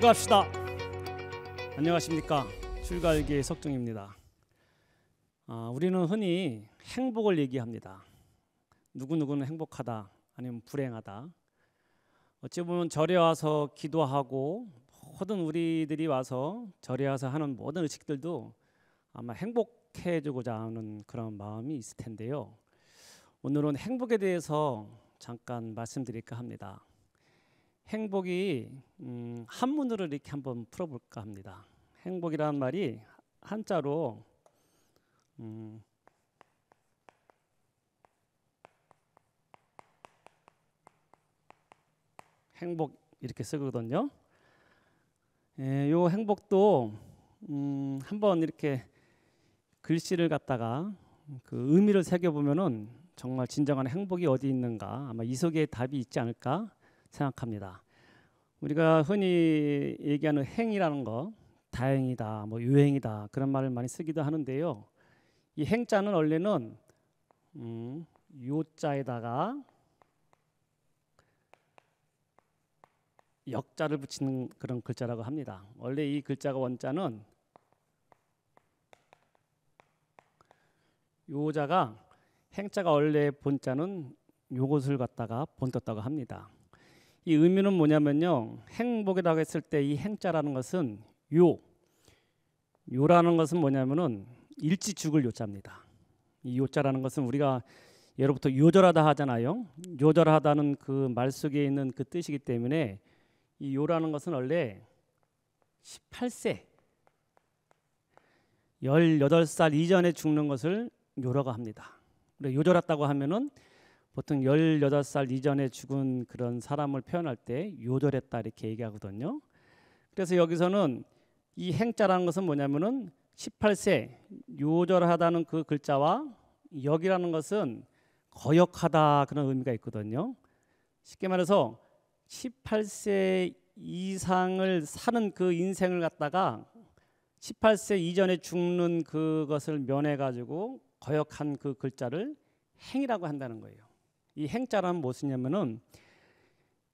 출가합시다. 안녕하십니까. 출가일기의 석정입니다. 우리는 흔히 행복을 얘기합니다. 누구누구는 행복하다 아니면 불행하다. 어찌 보면 절에 와서 기도하고 모든 우리들이 와서 절에 와서 하는 모든 의식들도 아마 행복해지고자 하는 그런 마음이 있을 텐데요. 오늘은 행복에 대해서 잠깐 말씀드릴까 합니다. 행복이 한문으로 이렇게 한번 풀어볼까 합니다. 행복이라는 말이 한자로 행복 이렇게 쓰거든요. 요 행복도 한번 이렇게 글씨를 갖다가 그 의미를 새겨보면은 정말 진정한 행복이 어디 있는가, 아마 이 속에 답이 있지 않을까 생각합니다. 우리가 흔히 얘기하는 행이라는 거, 다행이다, 뭐 유행이다 그런 말을 많이 쓰기도 하는데요. 이 행자는 원래는 요자에다가 역자를 붙이는 그런 글자라고 합니다. 원래 이 글자가 원자는 요자가 행자가 원래 본자는 요것을 갖다가 본떴다고 합니다. 이 의미는 뭐냐면요. 행복이라고 했을 때 이 행자라는 것은 요라는 것은 뭐냐면은 일지 죽을 요자입니다. 이 요자라는 것은 우리가 예로부터 요절하다 하잖아요. 요절하다는 그 말 속에 있는 그 뜻이기 때문에 이 요라는 것은 원래 18세 18살 이전에 죽는 것을 요라고 합니다. 요절했다고 하면은 보통 18살 이전에 죽은 그런 사람을 표현할 때 요절했다 이렇게 얘기하거든요. 그래서 여기서는 이 행자라는 것은 뭐냐면은 18세 요절하다는 그 글자와 역이라는 것은 거역하다 그런 의미가 있거든요. 쉽게 말해서 18세 이상을 사는 그 인생을 갖다가 18세 이전에 죽는 그것을 면해 가지고 거역한 그 글자를 행이라고 한다는 거예요. 이 행자라는 무엇이냐면은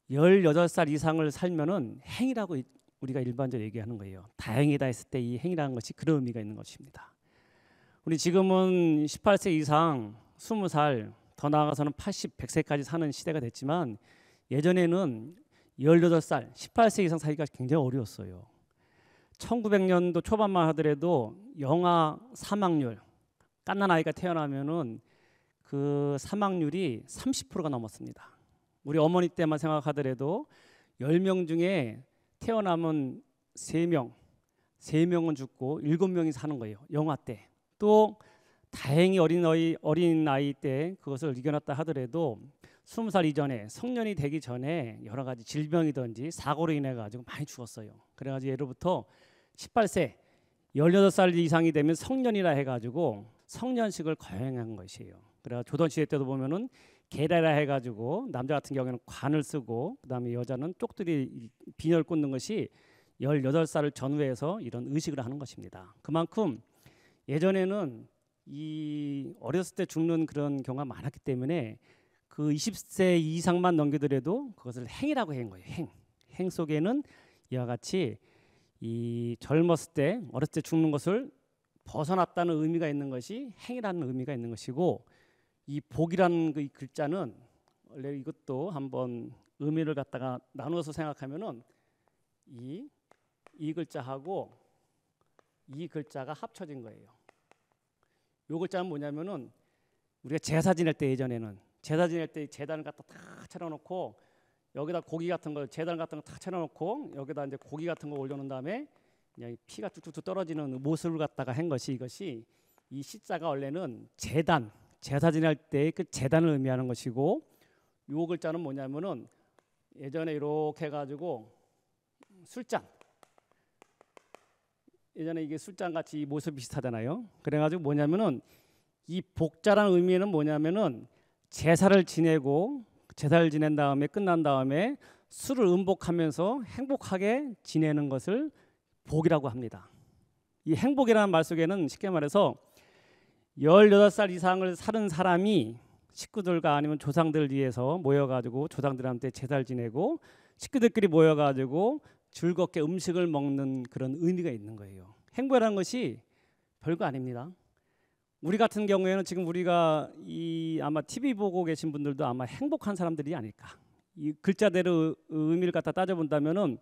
18살 이상을 살면은 행이라고 우리가 일반적으로 얘기하는 거예요. 다행이다 했을 때 이 행이라는 것이 그런 의미가 있는 것입니다. 우리 지금은 18세 이상 20살 더 나아가서는 80, 100세까지 사는 시대가 됐지만 예전에는 18살, 18세 이상 살기가 굉장히 어려웠어요. 1900년도 초반만 하더라도 영아 사망률, 갓난 아이가 태어나면은 그 사망률이 30%가 넘었습니다. 우리 어머니 때만 생각하더라도 10명 중에 태어나면 3명은 죽고 7명이 사는 거예요. 영아 때. 또 다행히 어린 아이 때 그것을 이겨냈다 하더라도 20살 이전에 성년이 되기 전에 여러 가지 질병이든지 사고로 인해 가지고 많이 죽었어요. 그래가지고 예로부터 18세 18살 이상이 되면 성년이라 해가지고 성년식을 거행한 것이에요. 그래서 조선시대 때도 보면은 계례라 해가지고 남자 같은 경우에는 관을 쓰고 그다음에 여자는 쪽들이 비녀를 꽂는 것이 18살을 전후해서 이런 의식을 하는 것입니다. 그만큼 예전에는 이 어렸을 때 죽는 그런 경우가 많았기 때문에 그 20세 이상만 넘기더라도 그것을 행이라고 한 거예요. 행 속에는 이와 같이 이 젊었을 때 어렸을 때 죽는 것을 벗어났다는 의미가 있는 것이 행이라는 의미가 있는 것이고, 이 복이라는 그 글자는 원래 이것도 한번 의미를 갖다가 나누어서 생각하면은 이 글자하고 이 글자가 합쳐진 거예요. 이 글자는 뭐냐면은 우리가 제사 지낼 때 예전에는 제사 지낼 때 제단을 갖다 다 차려놓고 여기다 고기 같은 거 제단 같은 거 다 차려놓고 여기다 이제 고기 같은 거 올려놓은 다음에 그냥 피가 뚝뚝뚝 떨어지는 모습을 갖다가 한 것이 이것이 이 시자가 원래는 제사 지낼 때 그 제단을 의미하는 것이고, 요 글자는 뭐냐면은 예전에 이렇게 해가지고 술잔, 예전에 이게 술잔 같이 이 모습 비슷하잖아요. 그래가지고 뭐냐면은 이 복자라는 의미는 뭐냐면은 제사를 지낸 다음에 끝난 다음에 술을 음복하면서 행복하게 지내는 것을 복이라고 합니다. 이 행복이라는 말 속에는 쉽게 말해서 18살 이상을 사는 사람이 식구들과 아니면 조상들 위해서 모여가지고 조상들한테 제사를 지내고 식구들끼리 모여가지고 즐겁게 음식을 먹는 그런 의미가 있는 거예요. 행복이라는 것이 별거 아닙니다. 우리 같은 경우에는 지금 우리가 아마 TV 보고 계신 분들도 아마 행복한 사람들이 아닐까. 이 글자대로 의미를 갖다 따져본다면은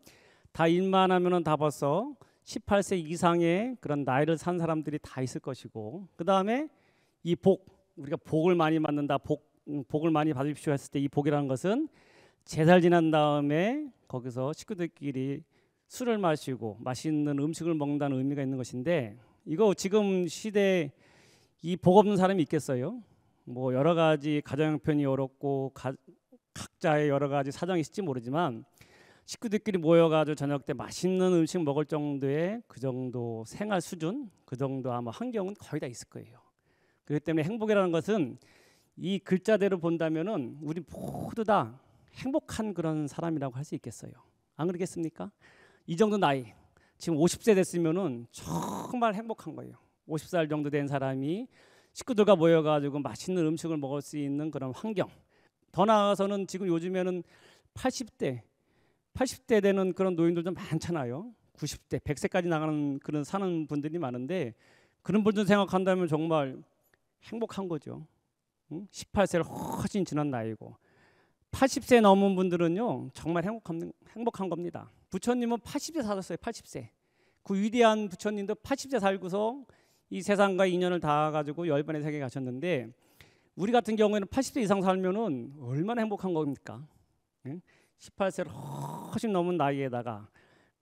다 일만 하면은 다 벌써 18세 이상의 그런 나이를 산 사람들이 다 있을 것이고, 그 다음에 이 우리가 복을 많이 받는다, 복을 많이 받으십시오 했을 때 이 복이라는 것은 제사를 지난 다음에 거기서 식구들끼리 술을 마시고 맛있는 음식을 먹는다는 의미가 있는 것인데, 이거 지금 시대에 이 복 없는 사람이 있겠어요? 뭐 여러 가지 가정 형편이 어렵고 각자의 여러 가지 사정이 있을지 모르지만 식구들끼리 모여가지고 저녁 때 맛있는 음식 먹을 정도의 그 정도 생활 수준, 그 정도 아마 환경은 거의 다 있을 거예요. 그렇기 때문에 행복이라는 것은 이 글자대로 본다면은 우리 모두 다 행복한 그런 사람이라고 할 수 있겠어요. 안 그러겠습니까? 이 정도 나이, 지금 50세 됐으면은 정말 행복한 거예요. 50살 정도 된 사람이 식구들과 모여가지고 맛있는 음식을 먹을 수 있는 그런 환경. 더 나아가서는 지금 요즘에는 80대 되는 그런 노인들도 많잖아요. 90대, 100세까지 나가는 그런 사는 분들이 많은데, 그런 분들 생각한다면 정말 행복한 거죠. 18세를 훨씬 지난 나이고 80세 넘은 분들은요 정말 행복한 겁니다. 부처님은 80세 사셨어요. 80세. 그 위대한 부처님도 80세 살고서 이 세상과 인연을 닿아가지고 열반의 세계에 가셨는데, 우리 같은 경우에는 80세 이상 살면은 얼마나 행복한 겁니까? 18세를 훨씬 넘은 나이에다가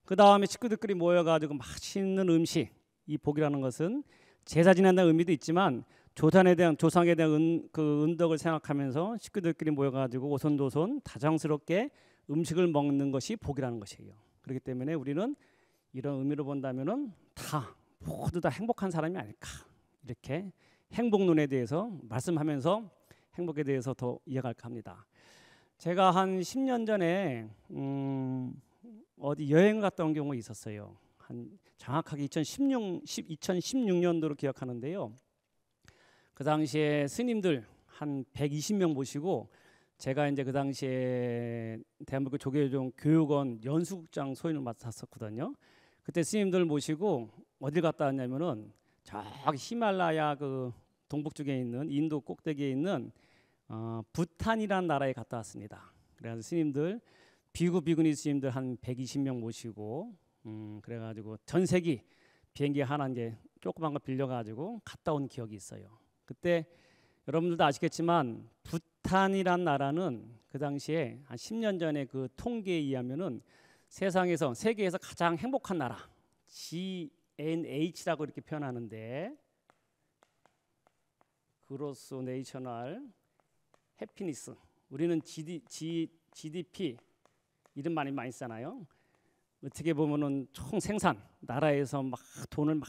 그 다음에 식구들끼리 모여가지고 맛있는 음식, 이 복이라는 것은 제사 지낸다는 의미도 있지만 조상에 대한 그 은덕을 생각하면서 식구들끼리 모여가지고 오손도손 다정스럽게 음식을 먹는 것이 복이라는 것이에요. 그렇기 때문에 우리는 이런 의미로 본다면은 모두 다 행복한 사람이 아닐까, 이렇게 행복론에 대해서 말씀하면서 행복에 대해서 더 이해갈까 합니다. 제가 한 10년 전에 어디 여행 갔다 온 경우가 있었어요. 정확하게 2016년도로 기억하는데요. 그 당시에 스님들 한 120명 모시고, 제가 이제 그 당시에 대한민국 조계종 교육원 연수국장 소임을 맡았었거든요. 그때 스님들 모시고 어딜 갔다 왔냐면은 저기 히말라야 그 동북 쪽에 있는 인도 꼭대기에 있는 부탄이라는 나라에 갔다 왔습니다. 그래서 스님들 비구니 스님들 한 120명 모시고 그래가지고 전세기 비행기 하나 이제 조그만 거 빌려가지고 갔다 온 기억이 있어요. 그때 여러분들도 아시겠지만 부탄이란 나라는 그 당시에 한 10년 전에 그 통계에 의하면은 세계에서 가장 행복한 나라, GNH라고 이렇게 표현하는데, 그로스 내셔널 해피니스, 우리는 GDP 이름 많이 쓰잖아요. 어떻게 보면은 총 생산, 나라에서 막 돈을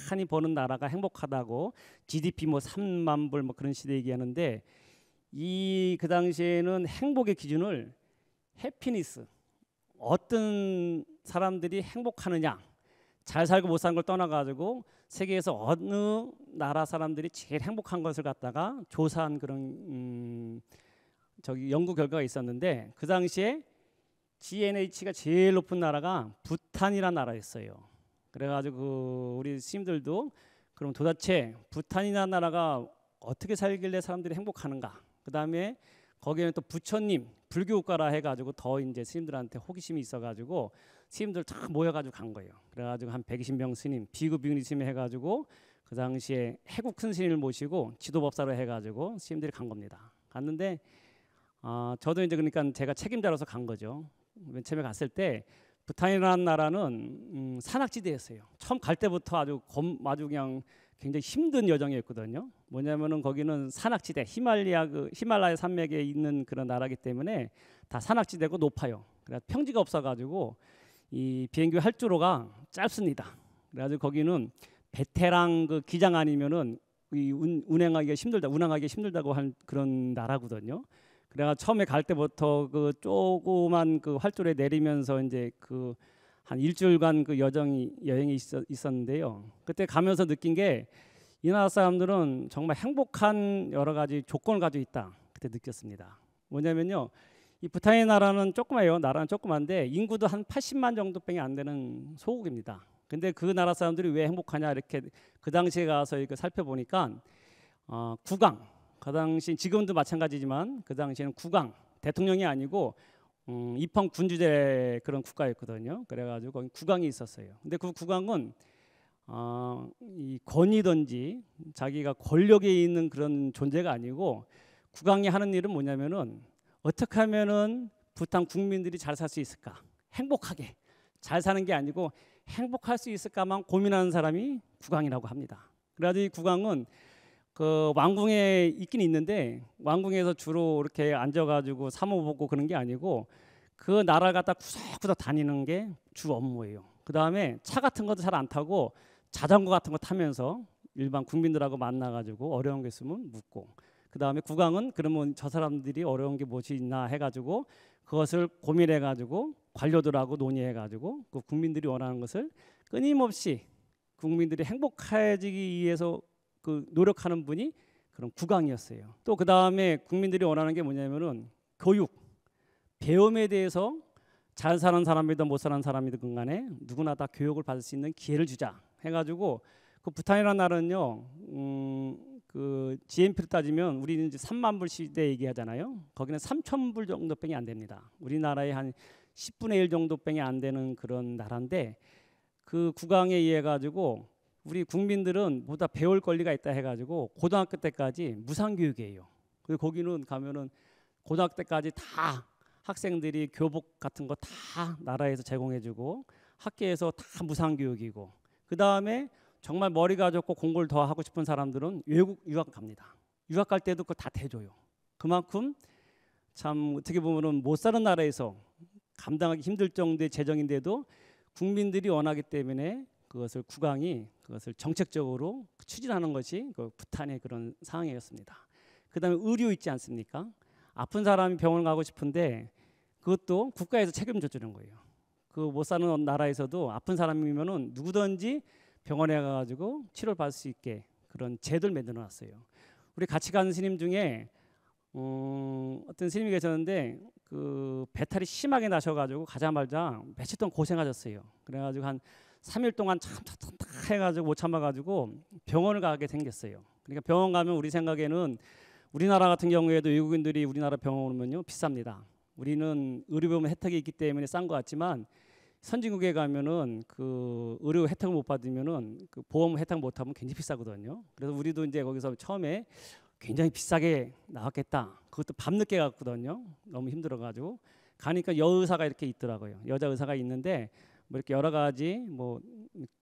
많이 버는 나라가 행복하다고 GDP 뭐 3만 불 뭐 그런 시대 얘기하는데, 그 당시에는 행복의 기준을 해피니스, 어떤 사람들이 행복하느냐, 잘 살고 못 사는 걸 떠나가지고 세계에서 어느 나라 사람들이 제일 행복한 것을 갖다가 조사한 그런 연구 결과가 있었는데, 그 당시에 GNH가 제일 높은 나라가 부탄이라는 나라였어요. 그래가지고 우리 스님들도 그럼 도대체 부탄이라는 나라가 어떻게 살길래 사람들이 행복하는가, 그 다음에 거기에는 또 부처님 불교 국가라 해가지고 더 이제 스님들한테 호기심이 있어가지고 스님들 다 모여가지고 간 거예요. 그래가지고 한 120명 스님, 비구니 스님 해가지고 그 당시에 해국 큰 스님을 모시고 지도법사로 해가지고 스님들이 간 겁니다. 갔는데 저도 이제 그러니까 제가 책임자로서 간 거죠. 맨 처음에 갔을 때 부탄이라는 나라는 산악지대였어요. 처음 갈 때부터 아주 그냥 굉장히 힘든 여정이었거든요. 뭐냐면은 거기는 산악지대, 히말라야 산맥에 있는 그런 나라기 때문에 다 산악지대고 높아요. 그래서 평지가 없어가지고 이 비행기 활주로가 짧습니다. 그래가지고 거기는 베테랑 그 기장 아니면은 운항하기가 힘들다고 한 그런 나라거든요. 그래가 처음에 갈 때부터 그 조그만 그 활주로에 내리면서 이제 그 한 일주일간 그 여행이 있었는데요. 그때 가면서 느낀 게 이 나라 사람들은 정말 행복한 여러 가지 조건을 가지고 있다, 그때 느꼈습니다. 뭐냐면요, 이 부탄의 나라는 조그마해요. 나라는 조그만데 인구도 한 80만 정도밖에 안 되는 소국입니다. 근데 그 나라 사람들이 왜 행복하냐 이렇게 그 당시에 가서 이렇게 살펴보니까 국왕, 그 당시 지금도 마찬가지지만 그 당시에는 국왕, 대통령이 아니고 입헌 군주제 그런 국가였거든요. 그래가지고 거기 국왕이 있었어요. 근데 그 국왕은 이 권위든지 자기가 권력에 있는 그런 존재가 아니고 국왕이 하는 일은 뭐냐면은 어떻게 하면은 부탄 국민들이 잘 살 수 있을까? 행복하게 잘 사는 게 아니고 행복할 수 있을까만 고민하는 사람이 국왕이라고 합니다. 그래가지고 이 국왕은 그 왕궁에 있긴 있는데 왕궁에서 주로 이렇게 앉아가지고 사무 보고 그런 게 아니고 그 나라를 갖다 구석구석 다니는 게 주 업무예요. 그 다음에 차 같은 것도 잘 안 타고 자전거 같은 거 타면서 일반 국민들하고 만나가지고 어려운 게 있으면 묻고, 그 다음에 국왕은 그러면 저 사람들이 어려운 게 무엇이 있나 해가지고 그것을 고민해가지고 관료들하고 논의해가지고 그 국민들이 원하는 것을 끊임없이 국민들이 행복해지기 위해서 그 노력하는 분이 그런 국왕이었어요. 또 그 다음에 국민들이 원하는 게 뭐냐면은 교육, 배움에 대해서 잘 사는 사람이든 못 사는 사람이든 간에 누구나 다 교육을 받을 수 있는 기회를 주자 해가지고 그 부탄이라는 나라는요, 그 GNP로 따지면 우리는 이제 3만 불 시대 얘기하잖아요. 거기는 3천 불 정도밖에 안 됩니다. 우리나라의 한 10분의 1 정도밖에 안 되는 그런 나라인데 그 국왕에 의해 가지고 우리 국민들은 보다 배울 권리가 있다 해가지고 고등학교 때까지 무상교육이에요. 그리고 거기는 가면은 고등학교 때까지 다 학생들이 교복 같은 거 다 나라에서 제공해주고 학교에서 다 무상교육이고, 그 다음에 정말 머리가 좋고 공부를 더 하고 싶은 사람들은 외국 유학 갑니다. 유학 갈 때도 그거 다 대줘요. 그만큼 참 어떻게 보면은 못 사는 나라에서 감당하기 힘들 정도의 재정인데도 국민들이 원하기 때문에 그것을 국왕이 그것을 정책적으로 추진하는 것이 그 부탄의 그런 상황이었습니다. 그다음에 의료 있지 않습니까? 아픈 사람이 병원 가고 싶은데 그것도 국가에서 책임져 주는 거예요. 그 못 사는 나라에서도 아픈 사람이면은 누구든지 병원에 가가지고 치료를 받을 수 있게 그런 제도를 만들어 놨어요. 우리 같이 간 스님 중에 어떤 스님이 계셨는데 그 배탈이 심하게 나셔가지고 가자마자 며칠 동안 고생하셨어요. 그래가지고 한 3일 동안 참 해가지고 못 참아가지고 병원을 가게 생겼어요. 그러니까 병원 가면 우리 생각에는 우리나라 같은 경우에도 외국인들이 우리나라 병원 오면요 비쌉니다. 우리는 의료보험 혜택이 있기 때문에 싼 것 같지만 선진국에 가면은 그 의료 혜택을 못 받으면은 그 보험 혜택 못 하면 굉장히 비싸거든요. 그래서 우리도 이제 거기서 처음에 굉장히 비싸게 나왔겠다. 그것도 밤늦게 갔거든요. 너무 힘들어가지고 가니까 여의사가 이렇게 있더라고요. 여자 의사가 있는데 뭐 이렇게 여러 가지 뭐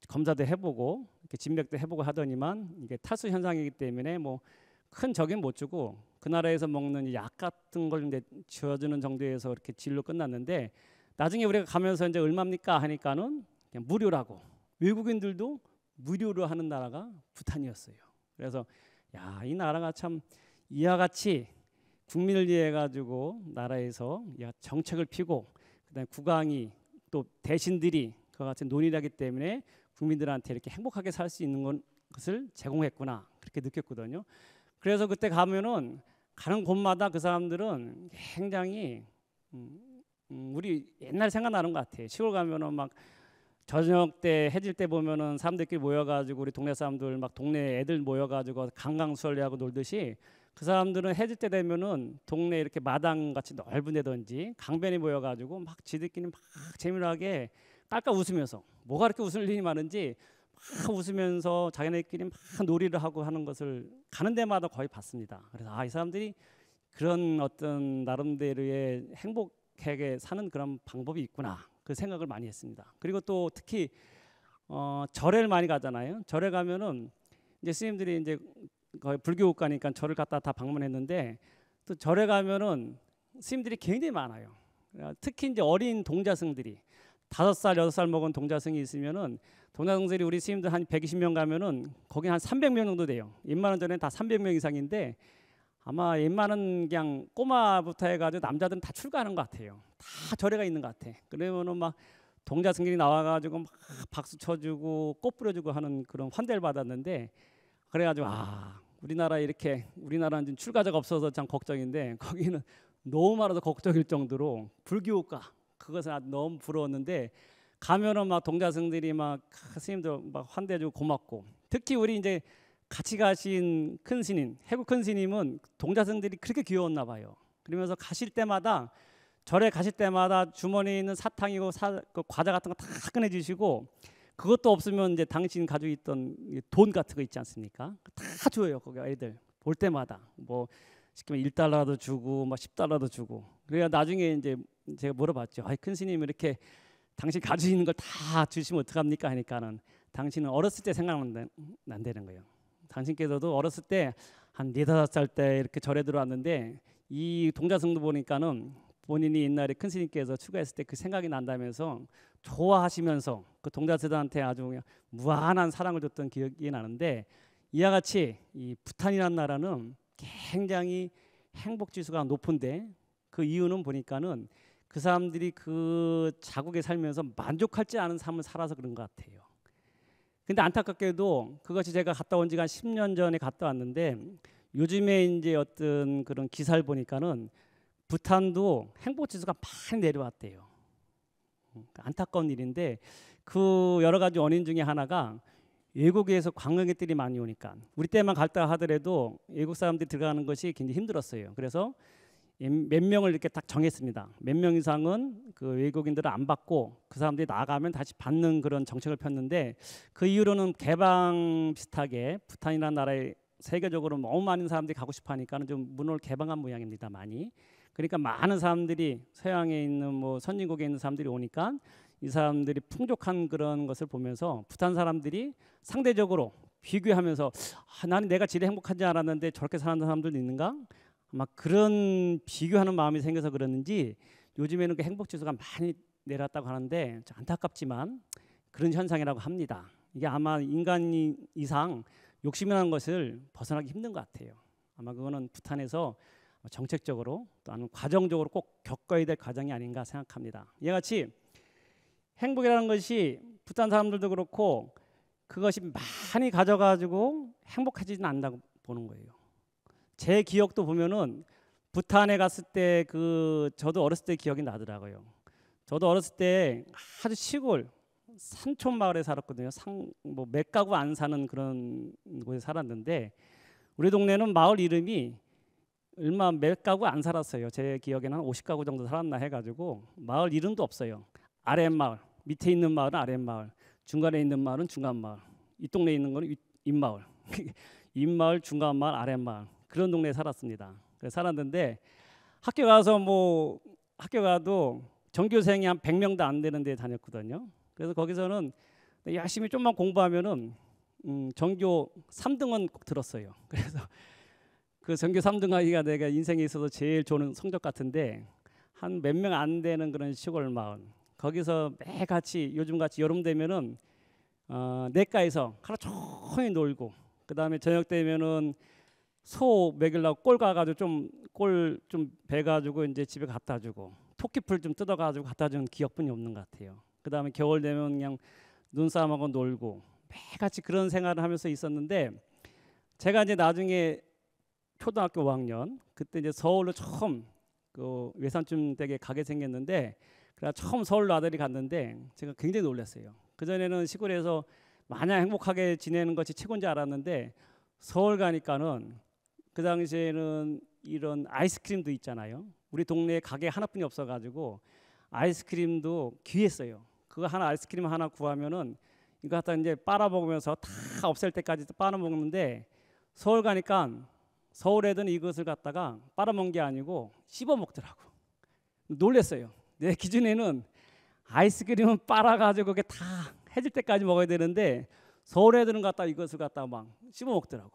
검사도 해보고 이렇게 진맥도 해보고 하더니만 이게 탈수 현상이기 때문에 뭐 큰 적용 못 주고 그 나라에서 먹는 약 같은 걸 지어주는 정도에서 이렇게 진료 끝났는데 나중에 우리가 가면서 이제 얼마입니까 하니까는 그냥 무료라고, 외국인들도 무료로 하는 나라가 부탄이었어요. 그래서 야, 이 나라가 참 이와 같이 국민을 위해 가지고 나라에서 정책을 피고 그다음에 국왕이 또 대신들이 그와 같이 논의를 하기 때문에 국민들한테 이렇게 행복하게 살 수 있는 것을 제공했구나 그렇게 느꼈거든요. 그래서 그때 가면은 가는 곳마다 그 사람들은 굉장히 우리 옛날 생각나는 것 같아요. 시골 가면은 막 저녁 때 해질 때 보면은 사람들끼리 모여가지고 우리 동네 사람들 막 동네 애들 모여가지고 강강수월리하고 놀듯이 그 사람들은 해질 때 되면은 동네 이렇게 마당 같이 넓은 데든지 강변에 모여가지고 막 지들끼리 막 재미나게 깔깔 웃으면서 뭐가 그렇게 웃을 일이 많은지 막 웃으면서 자기네끼리 막 놀이를 하고 하는 것을 가는 데마다 거의 봤습니다. 그래서 이 사람들이 그런 어떤 나름대로의 행복하게 사는 그런 방법이 있구나 그 생각을 많이 했습니다. 그리고 또 특히 절에를 많이 가잖아요. 절에 가면은 이제 스님들이 이제 거의 불교 국가니까 절을 갖다 다 방문했는데 또 절에 가면은 스님들이 굉장히 많아요. 특히 이제 어린 동자승들이 5살, 6살 먹은 동자승이 있으면은 동자승들이 우리 스님들 한 120명 가면은 거기 한 300명 정도 돼요. 옛날은 전에 다 300명 이상인데 아마 옛날은 그냥 꼬마부터 해가지고 남자들은 다 출가하는 것 같아요. 다 절에가 있는 것 같아. 그러면은 막 동자승들이 나와가지고 막 박수 쳐주고 꽃 뿌려주고 하는 그런 환대를 받았는데 그래가지고 우리나라 이렇게 우리나라는 지금 출가자가 없어서 참 걱정인데 거기는 너무 많아서 걱정일 정도로 불교가 그것은 아주 너무 부러웠는데 가면은 막 동자승들이 막 스님들 막 환대해주고 고맙고 특히 우리 이제 같이 가신 큰 스님 해국 큰 스님은 동자승들이 그렇게 귀여웠나 봐요. 그러면서 가실 때마다 절에 가실 때마다 주머니에 있는 사탕이고 그 과자 같은 거 다 꺼내주시고 그것도 없으면 이제 당신 가지고 있던 돈 같은 거 있지 않습니까? 다 줘요. 거기 애들 볼 때마다 뭐 시키면 1달러도 주고 막 10달러도 주고. 그래야 나중에 이제 제가 물어봤죠. 아이 큰 스님 이렇게 당신 가지고 있는 걸 다 주시면 어떡합니까? 하니까는 당신은 어렸을 때 생각난다는 거예요. 당신께서도 어렸을 때 한 4~5살 때 이렇게 절에 들어왔는데 이 동자승도 보니까는 본인이 옛날에 큰 스님께서 추가했을 때 그 생각이 난다면서 좋아하시면서 그 동자세들한테 아주 그냥 무한한 사랑을 줬던 기억이 나는데 이와 같이 이 부탄이라는 나라는 굉장히 행복 지수가 높은데 그 이유는 보니까는 그 사람들이 그 자국에 살면서 만족하지 않은 삶을 살아서 그런 것 같아요. 근데 안타깝게도 그것이 제가 갔다 온 지가 한 10년 전에 갔다 왔는데 요즘에 이제 어떤 그런 기사를 보니까는 부탄도 행복 지수가 많이 내려왔대요. 안타까운 일인데 그 여러 가지 원인 중에 하나가 외국에서 관광객들이 많이 오니까 우리 때만 갔다 하더라도 외국 사람들이 들어가는 것이 굉장히 힘들었어요. 그래서 몇 명을 이렇게 딱 정했습니다. 몇 명 이상은 그 외국인들을 안 받고 그 사람들이 나가면 다시 받는 그런 정책을 폈는데 그 이후로는 개방 비슷하게 부탄이라는 나라에 세계적으로 너무 많은 사람들이 가고 싶어 하니까는 좀 문을 개방한 모양입니다. 많이. 그러니까 많은 사람들이 서양에 있는 뭐 선진국에 있는 사람들이 오니까 이 사람들이 풍족한 그런 것을 보면서 부탄 사람들이 상대적으로 비교하면서 나는 내가 제일 행복하지 않았는데 저렇게 사는 사람들도 있는가? 아마 그런 비교하는 마음이 생겨서 그러는지 요즘에는 그 행복 지수가 많이 내렸다고 하는데 안타깝지만 그런 현상이라고 합니다. 이게 아마 인간 이상 욕심이라는 것을 벗어나기 힘든 것 같아요. 아마 그거는 부탄에서 정책적으로 또 아니면 과정적으로 꼭 겪어야 될 과정이 아닌가 생각합니다. 이와 같이 행복이라는 것이 부탄 사람들도 그렇고 그것이 많이 가져가지고 행복하지는 않는다고 보는 거예요. 제 기억도 보면은 부탄에 갔을 때 그 저도 어렸을 때 기억이 나더라고요. 저도 어렸을 때 아주 시골 산촌 마을에 살았거든요. 뭐 몇 가구 안 사는 그런 곳에 살았는데 우리 동네는 마을 이름이 얼마 몇 가구 안 살았어요. 제 기억에는 한 50가구 정도 살았나 해가지고 마을 이름도 없어요. 아랫마을, 밑에 있는 마을은 아랫마을, 중간에 있는 마을은 중간마을, 이 동네에 있는 거는 윗마을, 윗마을, 중간마을, 아랫마을 그런 동네에 살았습니다. 그래서 살았는데 학교 가도 전교생이 한 100명도 안 되는 데 다녔거든요. 그래서 거기서는 열심히 좀만 공부하면은 전교 3등은 꼭 들었어요. 그래서 그 전교 3등하기가 내가 인생에 있어서 제일 좋은 성적 같은데 한 몇 명 안 되는 그런 시골 마을 거기서 매같이 요즘같이 여름 되면은 냇가에서 하루 종일 놀고 그 다음에 저녁 되면은 소 먹이려고 꼴 가가지고 꼴 좀 베가지고 이제 집에 갖다 주고 토끼풀 좀 뜯어가지고 갖다 주는 기억뿐이 없는 것 같아요. 그 다음에 겨울 되면 그냥 눈싸움하고 놀고 매같이 그런 생활을 하면서 있었는데 제가 이제 나중에 초등학교 5학년 그때 이제 서울로 처음 그 외삼촌 댁에 가게 생겼는데 그래서 처음 서울로 아들이 갔는데 제가 굉장히 놀랐어요. 그전에는 시골에서 마냥 행복하게 지내는 것이 최고인 줄 알았는데 서울 가니까는 그 당시에는 이런 아이스크림도 있잖아요. 우리 동네에 가게 하나뿐이 없어가지고 아이스크림도 귀했어요. 그거 하나 아이스크림 하나 구하면은 이거 갖다 이제 빨아먹으면서 다 없앨 때까지 빨아먹는데 서울 가니까 서울 애들은 이것을 갖다가 빨아먹는 게 아니고 씹어 먹더라고. 놀랬어요. 내 기준에는 아이스크림은 빨아가지고 그게 다 해질 때까지 먹어야 되는데 서울 애들은 갖다 이것을 갖다가 막 씹어 먹더라고.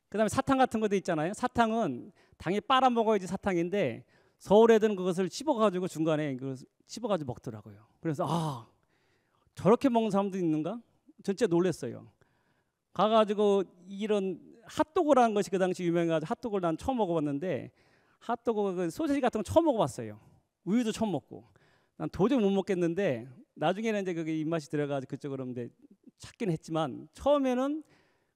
그다음에 사탕 같은 것도 있잖아요. 사탕은 당연히 빨아 먹어야지 사탕인데 서울 애들은 그것을 씹어가지고 중간에 그것을 씹어가지고 먹더라고요. 그래서 저렇게 먹는 사람도 있는가? 진짜 놀랐어요. 가가지고 이런 핫도그라는 것이 그 당시 유명해가지고 핫도그를 난 처음 먹어봤는데 핫도그 그 소시지 같은 거 처음 먹어봤어요. 우유도 처음 먹고 난 도저히 못 먹겠는데 나중에는 이제 그게 입맛이 들어가지고 그쪽으로 이제 찾긴 했지만 처음에는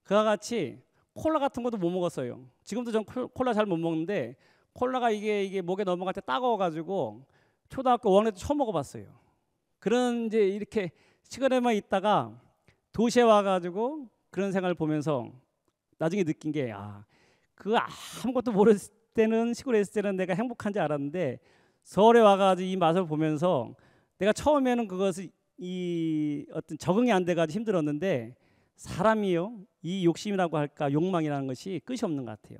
그와 같이 콜라 같은 것도 못 먹었어요. 지금도 전 콜라 잘 못 먹는데 콜라가 이게 목에 넘어갈 때 따가워가지고 초등학교 5학년 때 처음 먹어봤어요. 그런 이제 이렇게 시골에만 있다가 도시에 와가지고 그런 생활을 보면서 나중에 느낀 게 그 아무것도 모르을 때는 시골에 있을 때는 내가 행복한지 알았는데 서울에 와가지고 이 맛을 보면서 내가 처음에는 그것을 이 어떤 적응이 안 돼가지고 힘들었는데 사람이요 이 욕심이라고 할까 욕망이라는 것이 끝이 없는 것 같아요.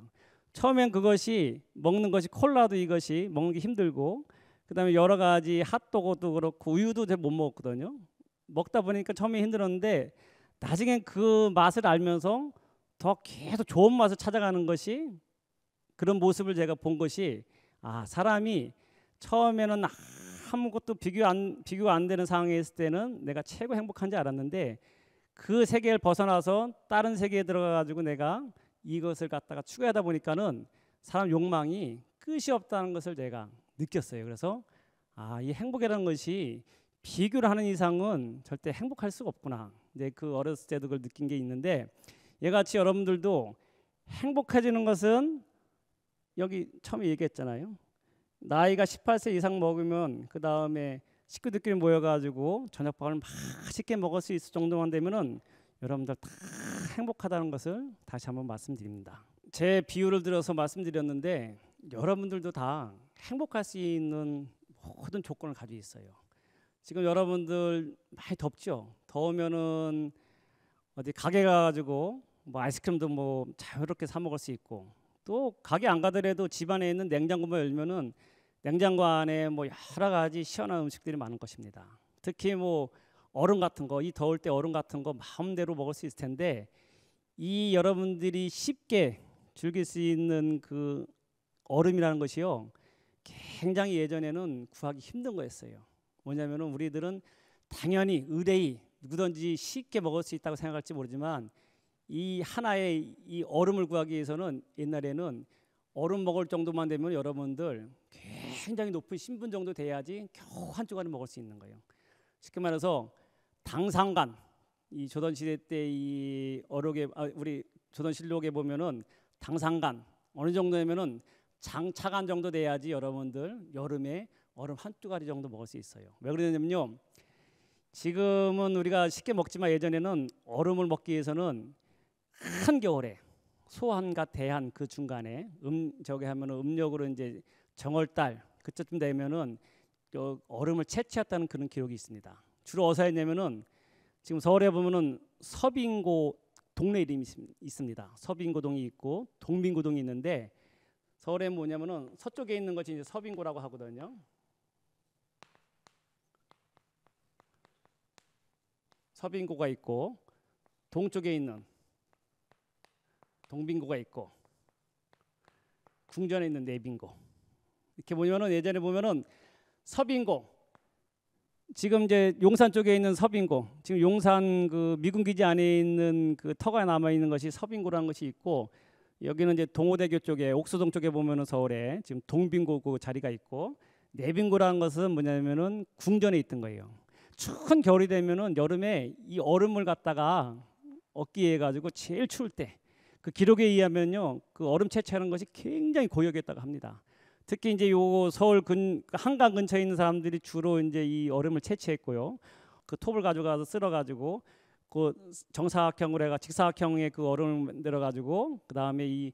처음엔 그것이 먹는 것이 콜라도 이것이 먹는 게 힘들고 그다음에 여러 가지 핫도그도 그렇고 우유도 잘 못 먹었거든요. 먹다 보니까 처음에 힘들었는데 나중엔 그 맛을 알면서 더 계속 좋은 맛을 찾아가는 것이 그런 모습을 제가 본 것이 사람이 처음에는 아무것도 비교가 안 되는 상황에 있을 때는 내가 최고 행복한지 알았는데 그 세계를 벗어나서 다른 세계에 들어가가지고 내가 이것을 갖다가 추구하다 보니까는 사람 욕망이 끝이 없다는 것을 제가 느꼈어요. 그래서 이 행복이라는 것이 비교를 하는 이상은 절대 행복할 수가 없구나. 이제 그 어렸을 때도 그걸 느낀 게 있는데 얘같이 여러분들도 행복해지는 것은 여기 처음에 얘기했잖아요. 나이가 18세 이상 먹으면 그 다음에 식구들끼리 모여가지고 저녁밥을 맛있게 먹을 수 있을 정도만 되면은 여러분들 다 행복하다는 것을 다시 한번 말씀드립니다. 제 비유를 들어서 말씀드렸는데 여러분들도 다 행복할 수 있는 모든 조건을 가지고 있어요. 지금 여러분들 많이 덥죠? 더우면은 어디 가게 가가지고 뭐 아이스크림도 뭐 자유롭게 사 먹을 수 있고 또 가게 안 가더라도 집안에 있는 냉장고만 열면은 냉장고 안에 뭐 여러 가지 시원한 음식들이 많은 것입니다. 특히 뭐 얼음 같은 거, 이 더울 때 얼음 같은 거 마음대로 먹을 수 있을 텐데 이 여러분들이 쉽게 즐길 수 있는 그 얼음이라는 것이요 굉장히 예전에는 구하기 힘든 거였어요. 뭐냐면은 우리들은 당연히 의뢰이 누구든지 쉽게 먹을 수 있다고 생각할지 모르지만 이 하나의 이 얼음을 구하기 위해서는 옛날에는 얼음 먹을 정도만 되면 여러분들 굉장히 높은 신분 정도 돼야지 겨우 한 조각을 먹을 수 있는 거예요. 쉽게 말해서 당상간 이 조선시대 때 이 어록에 우리 조선실록에 보면은 당상간 어느 정도냐면은 장차간 정도 돼야지 여러분들 여름에 얼음 한 쪼가리 정도 먹을 수 있어요. 왜 그러냐면요. 지금은 우리가 쉽게 먹지만 예전에는 얼음을 먹기 위해서는 한겨울에 소한과 대한 그 중간에 저기 하면은 음력으로 이제 정월달 그때쯤 되면은 얼음을 채취했다는 그런 기록이 있습니다. 주로 어디서 했냐면은 지금 서울에 보면은 서빙고 동네 이름이 있습니다. 서빙고동이 있고 동빙고동이 있는데 서울에 뭐냐면은 서쪽에 있는 것이 이제 서빙고라고 하거든요. 서빙고가 있고 동쪽에 있는 동빙고가 있고 궁전에 있는 내빙고 이렇게 보면은 예전에 보면은 서빙고 지금 이제 용산 쪽에 있는 서빙고 지금 용산 그 미군 기지 안에 있는 그 터가 남아 있는 것이 서빙고라는 것이 있고 여기는 이제 동호대교 쪽에 옥수동 쪽에 보면은 서울에 지금 동빙고 그 자리가 있고 내빙고라는 것은 뭐냐면은 궁전에 있던 거예요. 추운 겨울이 되면은 여름에 이 얼음을 갖다가 얻기 위해 가지고 제일 추울 때 그 기록에 의하면요 그 얼음 채취하는 것이 굉장히 고역이었다고 합니다. 특히 이제 요 서울 한강 근처에 있는 사람들이 주로 이제 이 얼음을 채취했고요. 그 톱을 가져가서 쓸어 가지고 그 정사각형으로 해가 직사각형의 그 얼음을 만들어 가지고 그 다음에 이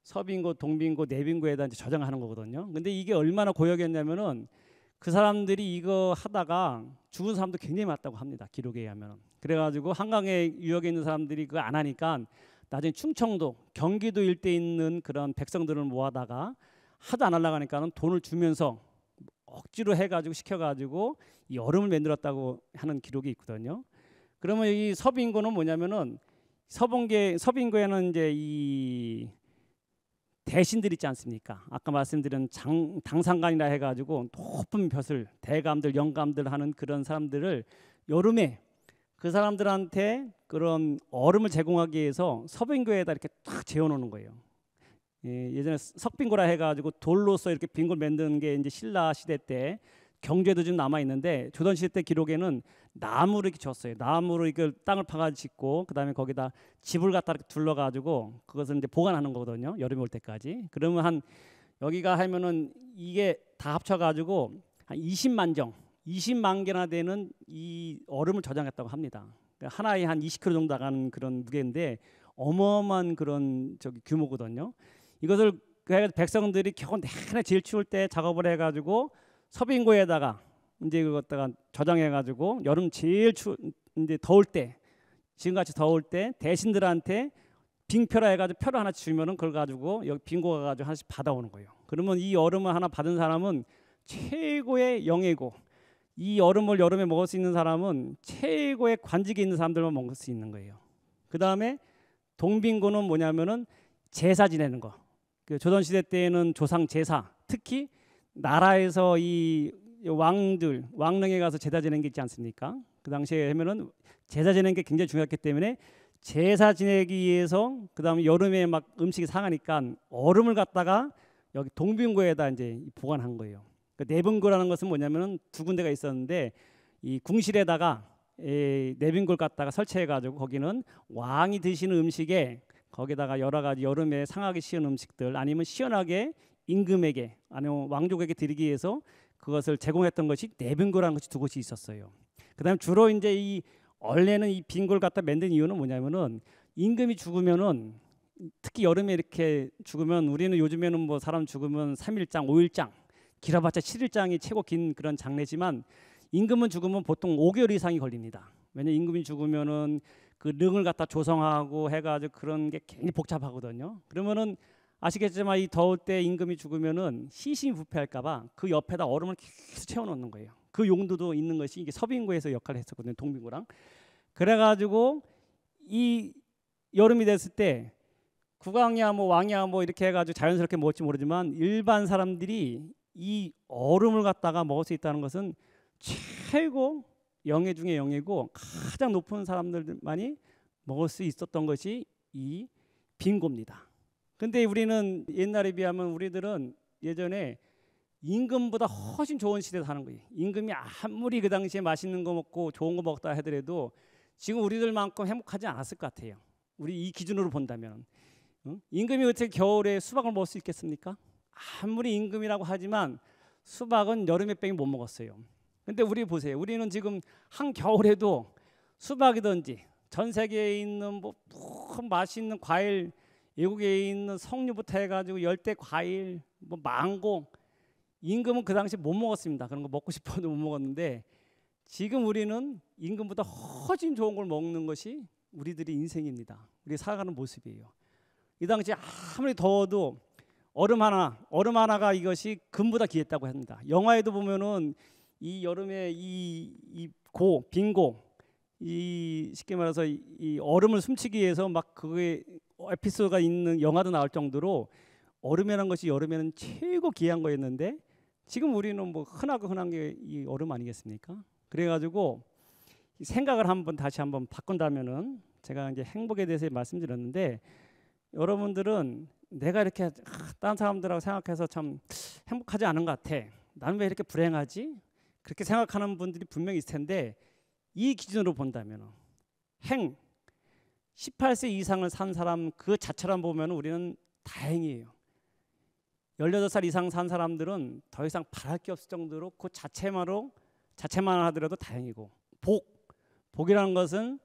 서빙고, 동빙고, 내빙고에다 이제 저장하는 거거든요. 근데 이게 얼마나 고역이었냐면은 그 사람들이 이거 하다가 죽은 사람도 굉장히 많다고 합니다. 기록에 의하면. 그래가지고 한강에 유역에 있는 사람들이 그거 안 하니까 나중에 충청도, 경기도 일대에 있는 그런 백성들을 모아다가 하도 안 하려고 하니까는 돈을 주면서 억지로 해가지고 시켜가지고 이 얼음을 만들었다고 하는 기록이 있거든요. 그러면 이 서빙고는 뭐냐면은 서빙고에는 이제 이 대신들 있지 않습니까? 아까 말씀드린 당상간이라 해가지고 높은 벼슬, 대감들, 영감들 하는 그런 사람들을 여름에 그 사람들한테 그런 얼음을 제공하기 위해서 서빙고에다 이렇게 딱 재워놓는 거예요. 예전에 석빙고라 해가지고 돌로서 이렇게 빙고를 만드는 게 이제 신라 시대 때 경주에도 좀 남아 있는데 조선 시대 때 기록에는 나무를 이렇게 줬어요. 나무로 이걸 땅을 파가지고 짓고 그다음에 거기다 집을 갖다 이렇게 둘러가지고 그것을 이제 보관하는 거거든요. 여름에 올 때까지. 그러면 한 여기가 하면은 이게 다 합쳐가지고 한 20만 개나 되는 이 얼음을 저장했다고 합니다. 그러니까 하나에 한 20kg 정도 나가는 그런 무게인데 어마어마한 그런 규모거든요. 이것을 백성들이 겨우 내내 제일 추울 때 작업을 해가지고 서빙고에다가 이제 그것다가 저장해가지고 여름 제일 이제 더울 때, 지금같이 더울 때 대신들한테 빙표라 해가지고 표를 하나 주면은 그걸 가지고 여기 빙고 가가지고 하나씩 받아오는 거예요. 그러면 이 얼음을 하나 받은 사람은 최고의 영예고, 이 얼음을 여름에 먹을 수 있는 사람은 최고의 관직에 있는 사람들만 먹을 수 있는 거예요. 그 다음에 동빙고는 뭐냐면은 제사 지내는 거. 그 조선시대 때에는 조상 제사, 특히 나라에서 이 왕들, 왕릉에 가서 제사 지내는 게 있지 않습니까? 그 당시에 하면은 제사 지내는 게 굉장히 중요했기 때문에 제사 지내기 위해서 그 다음에 여름에 막 음식이 상하니까 얼음을 갖다가 여기 동빙고에다 이제 보관한 거예요. 그 내빙고라는 것은 뭐냐면은 두 군데가 있었는데 이 궁실에다가 내빙고를 갖다가 설치해가지고 거기는 왕이 드시는 음식에 거기다가 여러 가지 여름에 상하기 쉬운 음식들 아니면 시원하게 임금에게 아니면 왕족에게 드리기 위해서 그것을 제공했던 것이 내빙고라는 것이 두 곳이 있었어요. 그다음 주로 이제 이 원래는 이 빙고를 갖다 만든 이유는 뭐냐면은 임금이 죽으면은 특히 여름에 이렇게 죽으면 우리는 요즘에는 뭐 사람 죽으면 3일장, 5일장, 길어봤자 7일장이 최고 긴 그런 장례지만 임금은 죽으면 보통 5개월 이상이 걸립니다. 왜냐 임금이 죽으면은 그 릉을 갖다 조성하고 해가지고 그런 게 굉장히 복잡하거든요. 그러면은 아시겠지만 이 더울 때 임금이 죽으면은 시신이 부패할까봐 그 옆에다 얼음을 계속 채워놓는 거예요. 그 용도도 있는 것이 이게 서빙고에서 역할을 했었거든요. 동빙고랑. 그래가지고 이 여름이 됐을 때 국왕이야 뭐 왕이야 뭐 이렇게 해가지고 자연스럽게 먹을지 모르지만 일반 사람들이 이 얼음을 갖다가 먹을 수 있다는 것은 최고 영예 중에 영예고 가장 높은 사람들만이 먹을 수 있었던 것이 이 빙고입니다. 근데 우리는 옛날에 비하면 우리들은 예전에 임금보다 훨씬 좋은 시대에 사는 거예요. 임금이 아무리 그 당시에 맛있는 거 먹고 좋은 거 먹다 하더라도 지금 우리들만큼 행복하지 않았을 것 같아요. 우리 이 기준으로 본다면. 임금이 어떻게 겨울에 수박을 먹을 수 있겠습니까? 아무리 임금이라고 하지만 수박은 여름에 빼기 못 먹었어요. 근데 우리 보세요. 우리는 지금 한겨울에도 수박이든지 전 세계에 있는 뭐 맛있는 과일, 외국에 있는 석류부터 해가지고 열대 과일, 뭐 망고, 임금은 그 당시 못 먹었습니다. 그런 거 먹고 싶어도 못 먹었는데 지금 우리는 임금보다 훨씬 좋은 걸 먹는 것이 우리들의 인생입니다. 우리 살아가는 모습이에요. 이 당시 아무리 더워도 얼음 하나가 이것이 금보다 귀했다고 합니다. 영화에도 보면은 이 여름에 빙고 쉽게 말해서 이 얼음을 숨치기 위해서 막 그게 에피소드가 있는 영화도 나올 정도로 얼음이라는 것이 여름에는 최고 귀한 거였는데 지금 우리는 뭐 흔한 게 이 얼음 아니겠습니까? 그래가지고 생각을 다시 한번 바꾼다면은 제가 이제 행복에 대해서 말씀드렸는데 여러분들은 내가 이렇게 다른 사람들하고 생각해서 참 행복하지 않은 것 같아. 나는 왜 이렇게 불행하지? 그렇게 생각하는 분들이 분명히 있을 텐데 이 기준으로 본다면 18세 이상을 산 사람 그 자체만 보면 우리는 다행이에요. 18살 이상 산 사람들은 더 이상 바랄 게 없을 정도로 그 자체만 하더라도 다행이고 복이라는 것은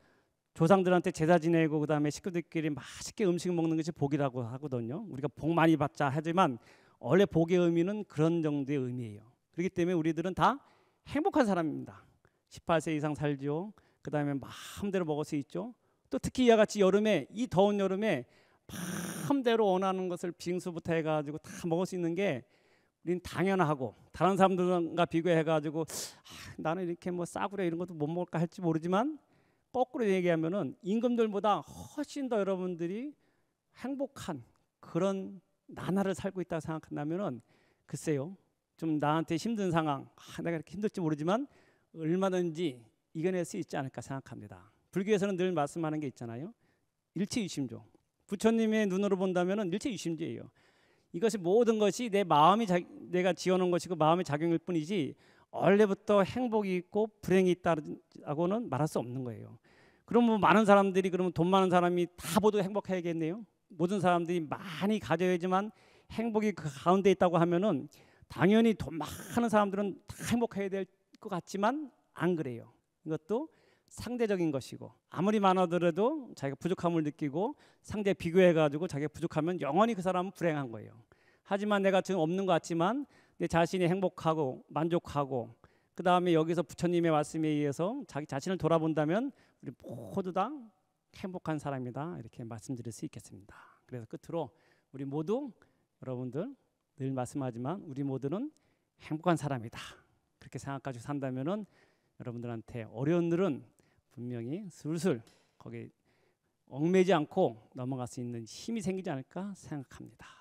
조상들한테 제사 지내고 그다음에 식구들끼리 맛있게 음식 먹는 것이 복이라고 하거든요. 우리가 복 많이 받자 하지만 원래 복의 의미는 그런 정도의 의미예요. 그렇기 때문에 우리들은 다 행복한 사람입니다. 18세 이상 살죠. 그다음에 마음대로 먹을 수 있죠. 또 특히 이와 같이 여름에 이 더운 여름에 마음대로 원하는 것을 빙수부터 해가지고 다 먹을 수 있는 게 우리는 당연하고 다른 사람들과 비교해가지고 나는 이렇게 뭐 싸구려 이런 것도 못 먹을까 할지 모르지만 거꾸로 얘기하면은 임금들보다 훨씬 더 여러분들이 행복한 그런 나날을 살고 있다고 생각한다면은 글쎄요 좀 나한테 힘든 상황 내가 이렇게 힘들지 모르지만 얼마든지 이겨낼 수 있지 않을까 생각합니다. 불교에서는 늘 말씀하는 게 있잖아요. 일체유심조. 부처님의 눈으로 본다면은 일체유심조예요. 이것이 모든 것이 내가 지어놓은 것이고 마음의 작용일 뿐이지 원래부터 행복이 있고 불행이 있다고는 말할 수 없는 거예요. 그럼 뭐 많은 사람들이 그러면 돈 많은 사람이 다 모두 행복해야겠네요. 모든 사람들이 많이 가져야지만 행복이 그 가운데 있다고 하면은 당연히 돈 많은 사람들은 다 행복해야 될 것 같지만 안 그래요. 이것도 상대적인 것이고 아무리 많아더라도 자기가 부족함을 느끼고 상대 비교해가지고 자기가 부족하면 영원히 그 사람은 불행한 거예요. 하지만 내가 지금 없는 것 같지만 내 자신이 행복하고 만족하고 그 다음에 여기서 부처님의 말씀에 의해서 자기 자신을 돌아본다면 우리 모두 다 행복한 사람이다 이렇게 말씀드릴 수 있겠습니다. 그래서 끝으로 우리 모두 여러분들 늘 말씀하지만 우리 모두는 행복한 사람이다 그렇게 생각하시고 산다면은 여러분들한테 어려운 일은 분명히 슬슬 거기에 얽매지 않고 넘어갈 수 있는 힘이 생기지 않을까 생각합니다.